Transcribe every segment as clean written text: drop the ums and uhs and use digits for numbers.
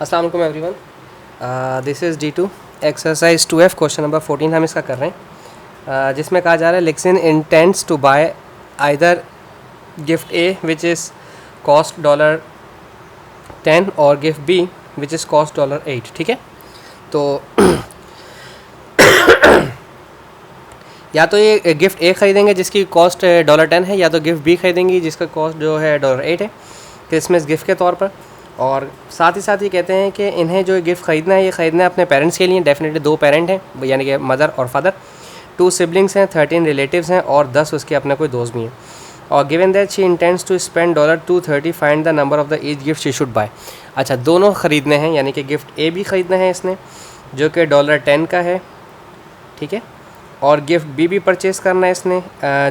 अस्सलाम वालेकुम everyone, this is D2 exercise 2F question number 14 हम इसका कर रहे हैं, जिसमें कहा जा रहा है Lixin intends to buy either gift A which is cost $10 और gift B which is cost $8। ठीक है, तो या तो ये गिफ्ट A ख़रीदेंगे जिसकी कॉस्ट $10 है, या तो गिफ्ट B ख़रीदेंगी जिसका कॉस्ट जो है $8 है क्रिसमस गिफ्ट के तौर पर। और साथ ही कहते हैं कि इन्हें जो गिफ्ट ख़रीदना है ये ख़रीदना है अपने पेरेंट्स के लिए। डेफिनेटली 2 पेरेंट हैं, यानी कि मदर और फादर, 2 सिबलिंग्स हैं, 13 रिलेटिव्स हैं और 10 उसके अपने कोई दोस्त भी हैं। और given that she intends to spend $230, find the number of the each gift she should buy. अच्छा, दोनों ख़रीदने हैं, यानी कि गिफ्ट A भी ख़रीदना है इसने जो कि $10 का है, ठीक है, और गिफ्ट B भी परचेज़ करना है इसने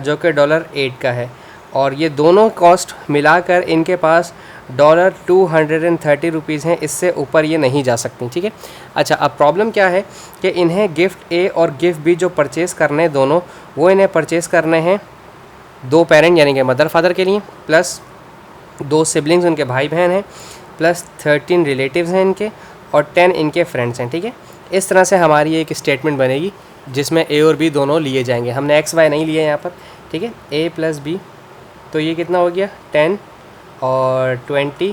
जो कि $8 का है। और ये दोनों कॉस्ट मिलाकर इनके पास $230 हैं, इससे ऊपर ये नहीं जा सकती। ठीक है, अच्छा, अब प्रॉब्लम क्या है कि इन्हें गिफ्ट A और गिफ्ट B जो परचेज़ करने हैं दोनों, वो इन्हें परचेज़ करने हैं 2 पेरेंट यानी कि मदर फादर के लिए, प्लस 2 सिबलिंग्स उनके भाई बहन हैं, प्लस 13 रिलेटिव्स हैं इनके, और 10 इनके फ्रेंड्स हैं। ठीक है, इस तरह से हमारी एक स्टेटमेंट बनेगी जिसमें A और B दोनों लिए जाएंगे। हमने XY नहीं लिए यहाँ पर, ठीक है। A + B, तो ये कितना हो गया 10 और 20,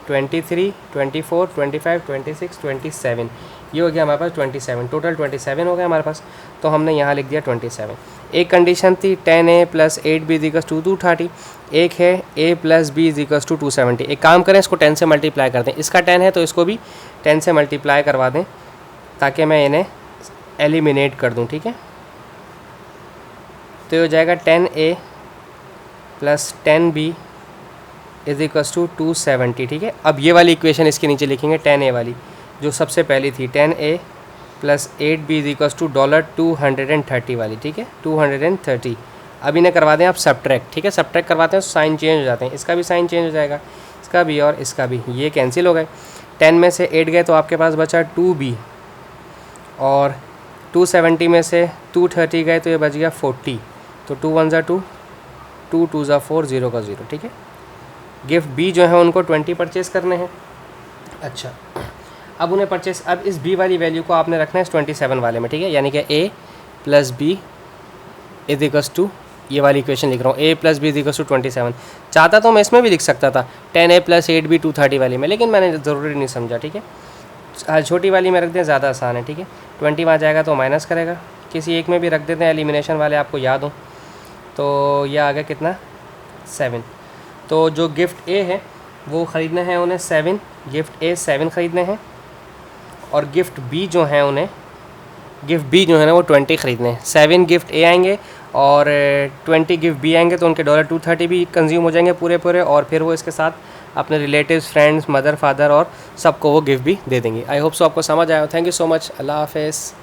23, 24, 25, 26, 27, ये हो गया हमारे पास 27, टोटल 27 हो गया हमारे पास। तो हमने यहाँ लिख दिया 27। एक कंडीशन थी 10A + 8B = 230, एक है A + B = 270। एक काम करें, इसको 10 से मल्टीप्लाई कर दें। इसका 10 है तो इसको भी 10 से मल्टीप्लाई करवा दें ताकि मैं इन्हें एलिमिनेट कर दूं। ठीक है, तो ये हो जाएगा 10A + 10B = 270। ठीक है, अब ये वाली इक्वेशन इसके नीचे लिखेंगे, 10A वाली जो सबसे पहली थी, 10A + 8B = $230 वाली। ठीक है, 230। अब इन्हें करवा दें आप सब्ट्रैक्ट। ठीक है, सब्ट्रैक्ट करवाते हैं तो साइन चेंज हो जाते हैं, इसका भी साइन चेंज हो जाएगा, इसका भी और इसका भी, ये कैंसिल हो गए। 10 में से 8 गए तो आपके पास बचा 2B, और 270 में से 230 गए तो ये बच गया 40, तो 2 1 = 2, 2 2 = 4, 0 का 0। ठीक है, गिफ्ट B जो है उनको 20 परचेज़ करने हैं। अच्छा, अब उन्हें अब इस B वाली वैल्यू को आपने रखना है इस 27 वाले में। ठीक है, यानी कि A + B = ये वाली इक्वेशन लिख रहा हूँ, A + B = 27। चाहता तो मैं इसमें भी लिख सकता था 10A + 8B 230 वाली में, लेकिन मैंने ज़रूरी नहीं समझा। ठीक है, छोटी वाली में रख दें, ज़्यादा आसान है। ठीक है, 20 वहाँ जाएगा तो माइनस करेगा, किसी एक में भी रख देते हैं, एलिमिनेशन वाले आपको याद हो। तो यह आ गया कितना 7। तो जो गिफ्ट A है वो ख़रीदने हैं उन्हें 7, गिफ्ट A 7 ख़रीदने हैं, और गिफ्ट B जो है उन्हें ना वो 20 ख़रीदने हैं। 7 गिफ्ट A आएंगे और 20 गिफ्ट B आएंगे, तो उनके $230 भी कंज्यूम हो जाएंगे पूरे, और फिर वो इसके साथ अपने रिलेटिव्स, फ्रेंड्स, मदर, फादर और सबको वो गिफ्ट भी दे देंगे। आई होप सो आपको समझ आया। Thank you so much. अल्लाह हाफ़िज़।